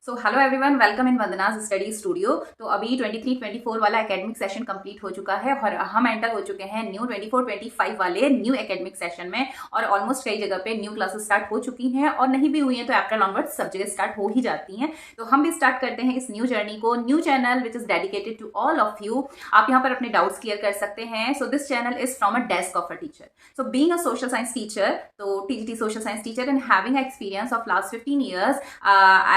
So hello everyone, welcome in Vandana's study studio. तो अभी 23-24 वाला एकेडमिक सेशन कंप्लीट हो चुका है और हम एंटर हो चुके हैं न्यू 24-25 वाले न्यू एकेडमिक सेशन में। और ऑलमोस्ट कई जगह पे न्यू क्लासेस स्टार्ट हो चुकी हैं और नहीं भी हुई हैं तो अप्रैल ऑनवर्ड्स सब जगह स्टार्ट हो ही जाती हैं। तो हम भी स्टार्ट करते हैं इस न्यू जर्नी को। New channel which is dedicated to all of you. आप यहाँ पर अपने डाउट्स क्लियर कर सकते हैं। So this channel is from a desk of a teacher. So being a social science teacher, तो TGT social science teacher and having experience of last 15 years,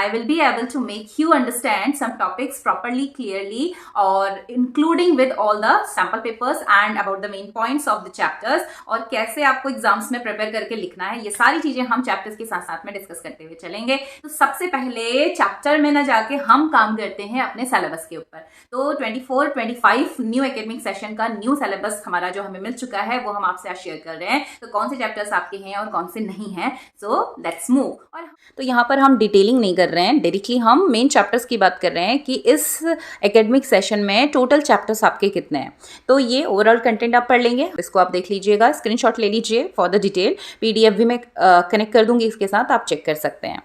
I will be able to make you understand some topics properly, clearly, or including with all the sample papers and about the main points of the chapters, और कैसे आपको exams में prepare करके लिखना है, ये सारी चीजें हम चैप्टर्स के साथ साथ में डिस्कस करते हुए चलेंगे। तो सबसे पहले चैप्टर में ना जाके हम काम करते हैं अपने सिलेबस के ऊपर। तो 24-25 न्यू एकेडमिक सेशन का न्यू सिलेबस हमारा जो हमें मिल चुका है वो हम आपसे आज शेयर कर रहे हैं। तो कौन से चैप्टर्स आपके हैं और कौन से नहीं हैं, सो लेट्स मूव। और तो यहाँ पर हम डिटेलिंग नहीं कर रहे हैं, डायरेक्टली हम मेन चैप्टर्स की बात कर रहे हैं कि इस एकेडमिक सेशन में टोटल चैप्टर्स आपके कितने हैं। तो ये ओवरऑल कंटेंट आप पढ़ लेंगे, इसको आप देख लीजिएगा, स्क्रीनशॉट ले लीजिए फॉर द डिटेल। पीडीएफ भी मैं कनेक्ट कर दूंगी इसके साथ, आप चेक कर सकते हैं।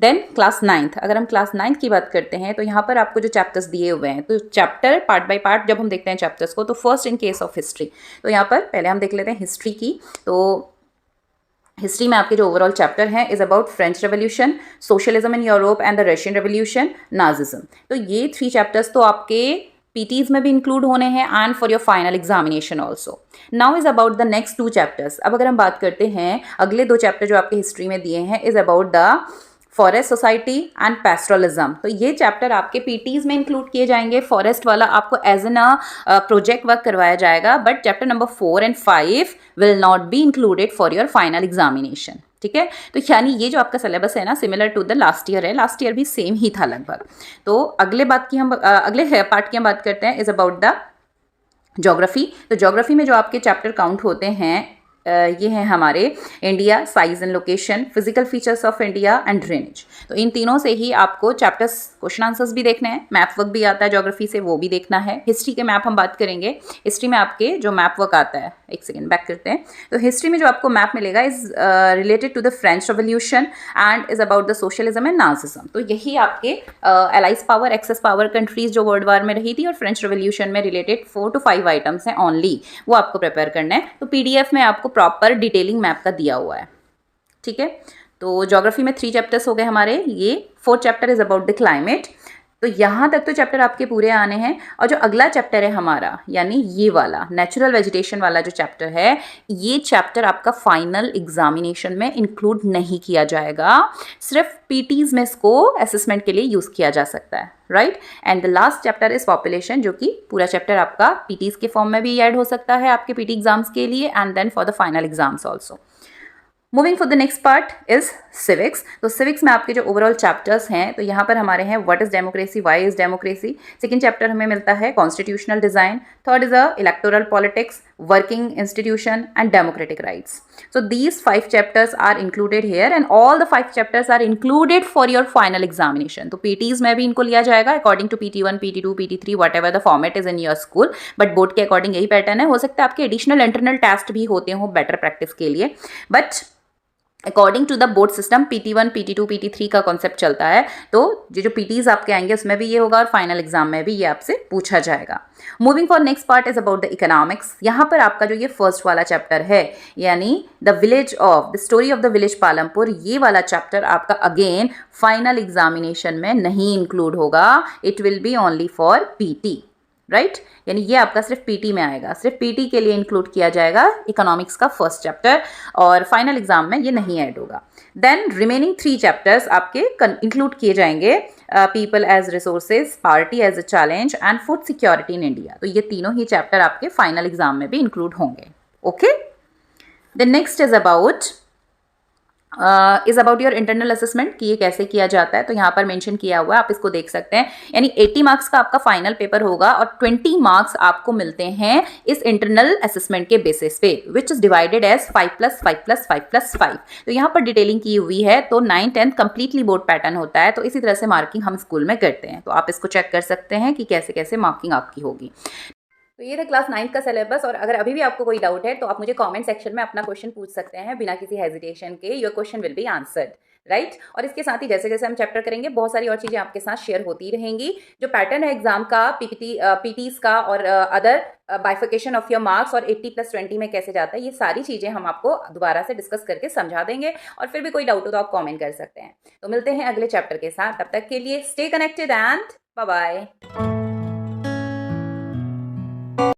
देन क्लास 9th, अगर हम क्लास 9th की बात करते हैं तो यहाँ पर आपको जो चैप्टर्स दिए हुए हैं, तो चैप्टर पार्ट बाय पार्ट जब हम देखते हैं चैप्टर्स को, तो first in case of history, तो यहाँ पर पहले हम देख लेते हैं हिस्ट्री की। तो हिस्ट्री में आपके जो ओवरऑल चैप्टर हैं is about French revolution, socialism in Europe and the Russian revolution, Nazism. तो ये 3 चैप्टर्स तो आपके पीटीज में भी इंक्लूड होने हैं and for your final examination also. Now is about the next 2 chapters. अब अगर हम बात करते हैं अगले 2 चैप्टर जो आपके हिस्ट्री में दिए हैं, is about the forest society and pastoralism. तो ये चैप्टर आपके पीटीज में इंक्लूड किए जाएंगे। फॉरेस्ट वाला आपको एज एन प्रोजेक्ट वर्क करवाया जाएगा, but chapter number 4 and 5 will not be included for your final examination. ठीक है, तो यानी ये जो आपका सिलेबस है ना, similar to the last year है, लास्ट ईयर भी सेम ही था लगभग। तो अगले पार्ट की हम बात करते हैं, इज अबाउट द ज्योग्राफी। तो ज्योग्राफी में जो आपके चैप्टर काउंट होते हैं ये हैं हमारे India, size and location, physical features of India and drainage. तो इन तीनों से ही आपको चैप्टर्स क्वेश्चन आंसर्स भी देखने हैं, मैप वर्क भी आता है ज्योग्राफी से, वो भी देखना है। हिस्ट्री के मैप हम बात करेंगे। हिस्ट्री में आपके जो मैप वर्क आता है, एक सेकेंड बैक करते हैं। तो हिस्ट्री में जो आपको मैप मिलेगा is related to the French revolution and is about the socialism and Nazism. तो यही आपके allies power, axis power countries जो वर्ल्ड वार में रही थी और फ्रेंच रेवोल्यूशन में रिलेटेड 4 to 5 आइटम्स हैं ओनली, वो आपको प्रिपेयर करना है। तो पीडीएफ में आपको प्रॉपर डिटेलिंग मैप का दिया हुआ है। ठीक है, तो ज्योग्राफी में 3 चैप्टर्स हो गए हमारे। ये 4th chapter is about the climate. तो यहाँ तक तो चैप्टर आपके पूरे आने हैं। और जो अगला चैप्टर है हमारा, यानी ये वाला नेचुरल वेजिटेशन वाला जो चैप्टर है, ये चैप्टर आपका फाइनल एग्जामिनेशन में इंक्लूड नहीं किया जाएगा, सिर्फ पीटीज में इसको असेसमेंट के लिए यूज़ किया जा सकता है, right. And the last chapter is population, जो कि पूरा चैप्टर आपका पीटीज के फॉर्म में भी ऐड हो सकता है आपके पीटी एग्जाम्स के लिए and then for the final exams also. Moving for the next part is civics. तो सिविक्स में आपके जो ओवरऑल चैप्टर्स हैं, तो यहाँ पर हमारे हैं what is democracy, why is democracy. Second chapter हमें मिलता है constitutional design. Third is a electoral politics, working institution and democratic rights. So these 5 chapters are included here and all the 5 chapters are included for your final examination. तो PTs में भी इनको लिया जाएगा according to PT1, PT2, PT3, whatever the format is in your school. But board के according यही pattern है। हो सकता है आपके एडिशनल इंटरनल टेस्ट भी होते हो बेटर प्रैक्टिस के लिए, but according to the board system PT1, PT2, PT3 का कॉन्सेप्ट चलता है। तो जो PTs आपके आएंगे उसमें भी ये होगा और फाइनल एग्जाम में भी ये आपसे पूछा जाएगा। Moving for next part is about the economics. यहाँ पर आपका जो ये फर्स्ट वाला चैप्टर है, यानी the village of the story of the village Palampur, ये वाला चैप्टर आपका अगेन फाइनल एग्जामिनेशन में नहीं इंक्लूड होगा। It will be only for PT, right. यानी ये आपका सिर्फ पीटी में आएगा, सिर्फ पीटी के लिए इंक्लूड किया जाएगा इकोनॉमिक्स का फर्स्ट चैप्टर, और फाइनल एग्जाम में ये नहीं ऐड होगा। देन रिमेनिंग 3 चैप्टर्स आपके इंक्लूड किए जाएंगे, people as resources, party as a challenge and food security in India. तो ये तीनों ही चैप्टर आपके फाइनल एग्जाम में भी इंक्लूड होंगे। Okay, the next is about your internal assessment कि ये कैसे किया जाता है। तो यहाँ पर मेंशन किया हुआ है, आप इसको देख सकते हैं। यानी 80 मार्क्स का आपका फाइनल पेपर होगा और 20 मार्क्स आपको मिलते हैं इस इंटरनल असेसमेंट के बेसिस पे, विच इज डिवाइडेड एज 5+5+5+5। तो यहाँ पर डिटेलिंग की हुई है। तो 9th 10th completely board pattern होता है, तो इसी तरह से मार्किंग हम स्कूल में करते हैं। तो आप इसको चेक कर सकते हैं कि कैसे कैसे मार्किंग आपकी होगी। तो ये था क्लास 9th का सिलेबस। और अगर अभी भी आपको कोई डाउट है तो आप मुझे कमेंट सेक्शन में अपना क्वेश्चन पूछ सकते हैं बिना किसी हेजिटेशन के। Your question will be answered. Right. और इसके साथ ही जैसे जैसे हम चैप्टर करेंगे बहुत सारी और चीजें आपके साथ शेयर होती रहेंगी। जो पैटर्न है एग्जाम का, पीटीज का और अदर बाइफिकेशन ऑफ योर मार्क्स और 80+20 में कैसे जाता है, ये सारी चीजें हम आपको दोबारा से डिस्कस करके समझा देंगे। और फिर भी कोई डाउट हो तो आप कॉमेंट कर सकते हैं। तो मिलते हैं अगले चैप्टर के साथ, तब तक के लिए stay connected and bye bye.